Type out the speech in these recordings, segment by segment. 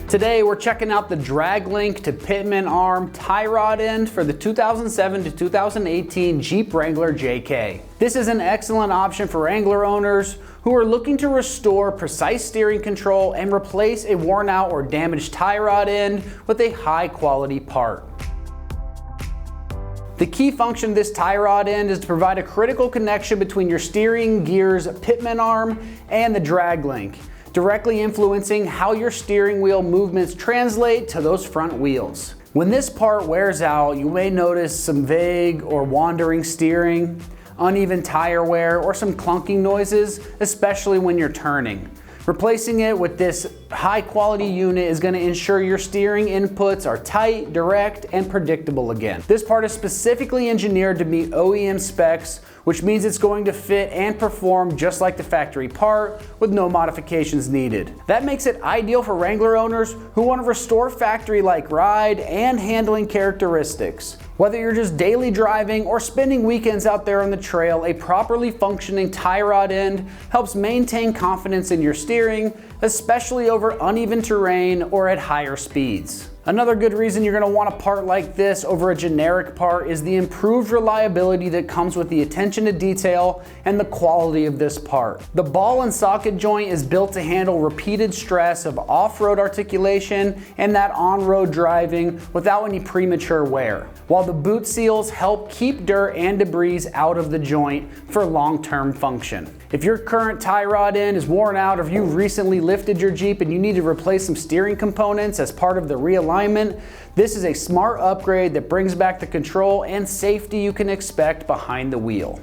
Today we're checking out the DragLink to Pitman arm tie rod end for the 2007 to 2018 Jeep Wrangler JK. This is an excellent option for Wrangler owners who are looking to restore precise steering control and replace a worn out or damaged tie rod end with a high quality part. The key function of this tie rod end is to provide a critical connection between your steering gear's Pitman arm and the DragLink, directly influencing how your steering wheel movements translate to those front wheels. When this part wears out, you may notice some vague or wandering steering, uneven tire wear, or some clunking noises, especially when you're turning. Replacing it with this high quality unit is going to ensure your steering inputs are tight, direct, and predictable again. This part is specifically engineered to meet OEM specs, which means it's going to fit and perform just like the factory part with no modifications needed. That makes it ideal for Wrangler owners who want to restore factory-like ride and handling characteristics. Whether you're just daily driving or spending weekends out there on the trail, a properly functioning tie rod end helps maintain confidence in your steering, especially over uneven terrain or at higher speeds. Another good reason you're going to want a part like this over a generic part is the improved reliability that comes with the attention to detail and the quality of this part. The ball and socket joint is built to handle repeated stress of off-road articulation and that on-road driving without any premature wear, while the boot seals help keep dirt and debris out of the joint for long-term function. If your current tie rod end is worn out, or if you've recently lifted your Jeep and you need to replace some steering components as part of the realignment, this is a smart upgrade that brings back the control and safety you can expect behind the wheel.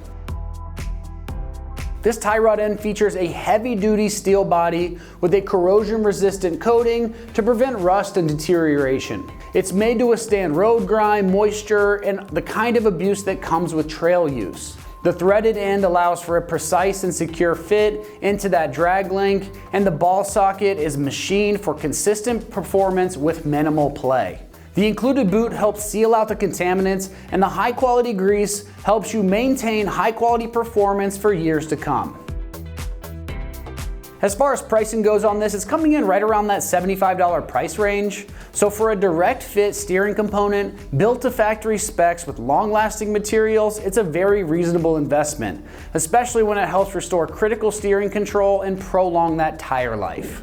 This tie rod end features a heavy-duty steel body with a corrosion-resistant coating to prevent rust and deterioration. It's made to withstand road grime, moisture, and the kind of abuse that comes with trail use. The threaded end allows for a precise and secure fit into that DragLink, and the ball socket is machined for consistent performance with minimal play. The included boot helps seal out the contaminants, and the high quality grease helps you maintain high quality performance for years to come. As far as pricing goes on this, it's coming in right around that $75 price range. So for a direct fit steering component built to factory specs with long-lasting materials, it's a very reasonable investment, especially when it helps restore critical steering control and prolong that tire life.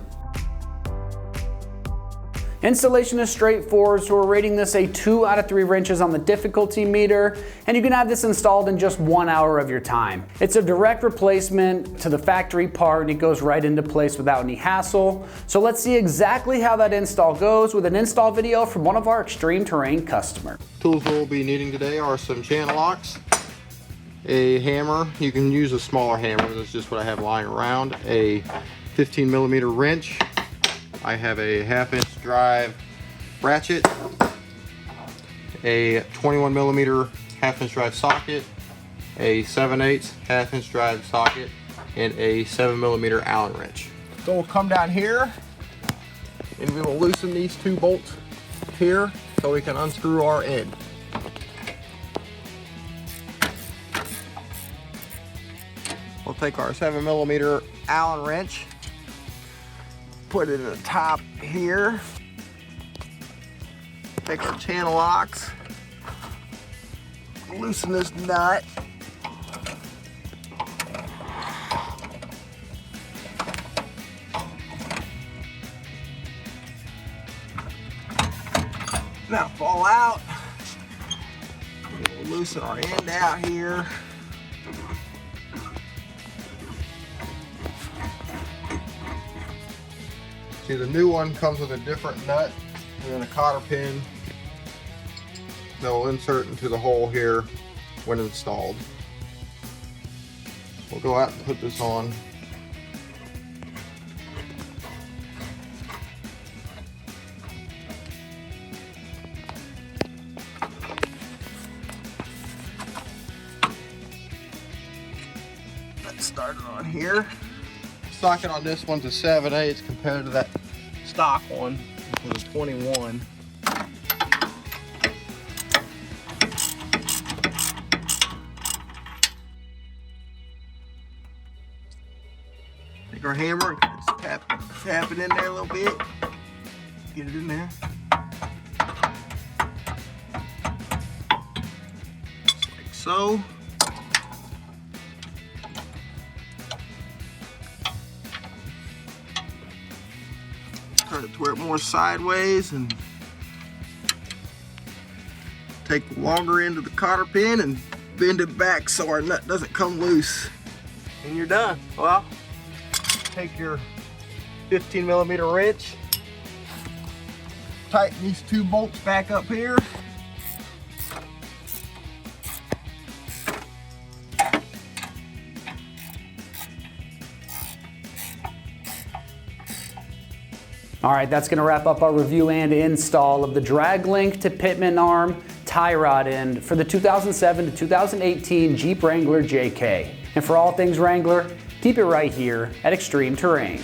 Installation is straightforward, so we're rating this a 2 out of 3 wrenches on the difficulty meter, and you can have this installed in just 1 hour of your time. It's a direct replacement to the factory part, and it goes right into place without any hassle. So let's see exactly how that install goes with an install video from one of our extreme terrain customers. Tools we'll be needing today are some channel locks, a hammer. You can use a smaller hammer, that's just what I have lying around, a 15mm wrench. I have a 1/2-inch drive ratchet, a 21mm 1/2-inch drive socket, a 7/8 1/2-inch drive socket, and a 7mm Allen wrench. So we'll come down here and we will loosen these 2 bolts here so we can unscrew our end. We'll take our 7mm Allen wrench, put it in the top here, take our channel locks, loosen this nut, now fall out, we'll loosen our end out here. See, the new one comes with a different nut and then a cotter pin that will insert into the hole here when installed. We'll go out and put this on. Let's start it on here. Socket on this one's a 7/8 compared to that stock one, which was a 21. Take our hammer and just tap it in there a little bit. Get it in there. Just like so. Turn it to where it's more sideways and take the longer end of the cotter pin and bend it back so our nut doesn't come loose. And you're done. Well, take your 15mm wrench, tighten these 2 bolts back up here. All right, that's gonna wrap up our review and install of the drag link to pitman arm tie rod end for the 2007 to 2018 Jeep Wrangler JK. And for all things Wrangler, keep it right here at Extreme Terrain.